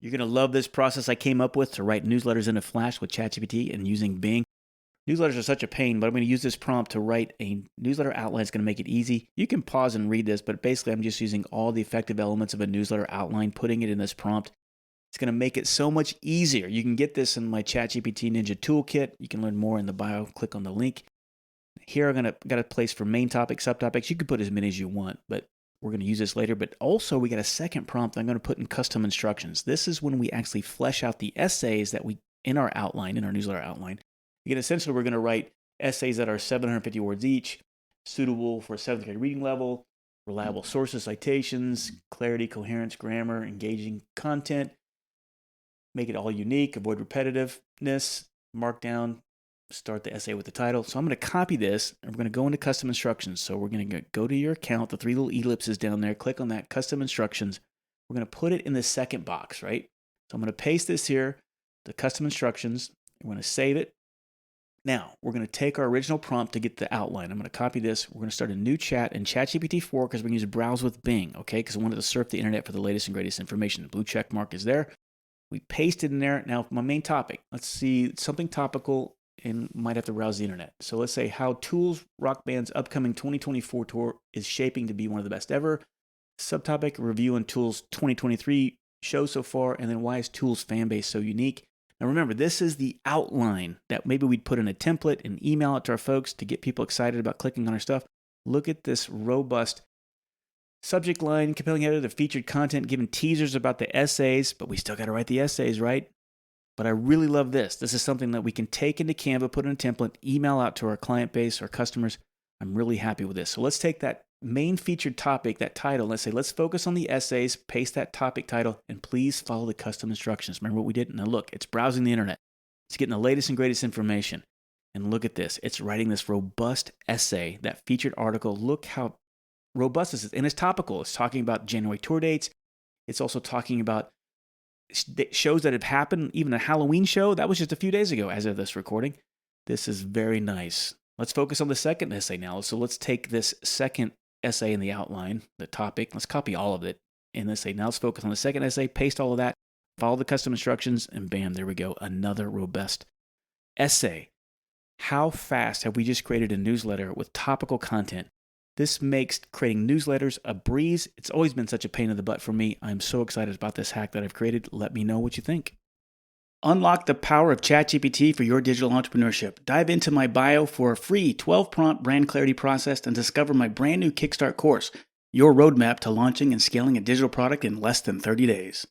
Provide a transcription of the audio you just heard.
You're going to love this process I came up with to write newsletters in a flash with ChatGPT and using Bing. Newsletters are such a pain, but I'm going to use this prompt to write a newsletter outline. It's going to make it easy. You can pause and read this, but basically I'm just using all the effective elements of a newsletter outline, putting it in this prompt. It's going to make it so much easier. You can get this in my ChatGPT Ninja Toolkit. You can learn more in the bio. Click on the link. Here I'm got a place for main topics, subtopics. You can put as many as you want, but we're going to use this later. But also we got a second prompt I'm going to put in custom instructions. This is when we actually flesh out the essays that we in our outline, in our newsletter outline. Again, essentially we're going to write essays that are 750 words each, suitable for a 7th grade reading level, reliable sources, citations, clarity, coherence, grammar, engaging content. Make it all unique, avoid repetitiveness, mark down, start the essay with the title. So I'm going to copy this, and we're going to go into custom instructions. So we're going to go to your account, the 3 little ellipses down there, click on that custom instructions. We're going to put it in the second box, right? So I'm going to paste this here, the custom instructions. We're going to save it. Now, we're going to take our original prompt to get the outline. I'm going to copy this. We're going to start a new chat in ChatGPT 4 because we're going to use Browse with Bing, okay? Because I wanted to surf the internet for the latest and greatest information. The blue check mark is there. We paste it in there. Now, my main topic, let's see something topical and might have to browse the internet. So let's say how Tool's rock band's upcoming 2024 tour is shaping to be one of the best ever. Subtopic, review on Tool's 2023 show so far, and then why is Tool's fan base so unique? Now remember, this is the outline that maybe we'd put in a template and email it to our folks to get people excited about clicking on our stuff. Look at this robust subject line, compelling header, the featured content, giving teasers about the essays, but we still got to write the essays, right? But I really love this. This is something that we can take into Canva, put in a template, email out to our client base, our customers. I'm really happy with this. So let's take that main featured topic, that title, let's say, let's focus on the essays, paste that topic title, and please follow the custom instructions. Remember what we did? Now look, it's browsing the internet. It's getting the latest and greatest information. And look at this. It's writing this robust essay, that featured article. Look how robust this is. And it's topical. It's talking about January tour dates. It's also talking about shows that have happened. Even a Halloween show, that was just a few days ago as of this recording. This is very nice. Let's focus on the second essay now. So let's take this second essay in the outline, the topic. Let's copy all of it. And let's say, now let's focus on the second essay, paste all of that, follow the custom instructions, and bam, there we go. Another robust essay. How fast have we just created a newsletter with topical content? This makes creating newsletters a breeze. It's always been such a pain in the butt for me. I'm so excited about this hack that I've created. Let me know what you think. Unlock the power of ChatGPT for your digital entrepreneurship. Dive into my bio for a free 12-prompt brand clarity process and discover my brand new Kickstart course, your roadmap to launching and scaling a digital product in less than 30 days.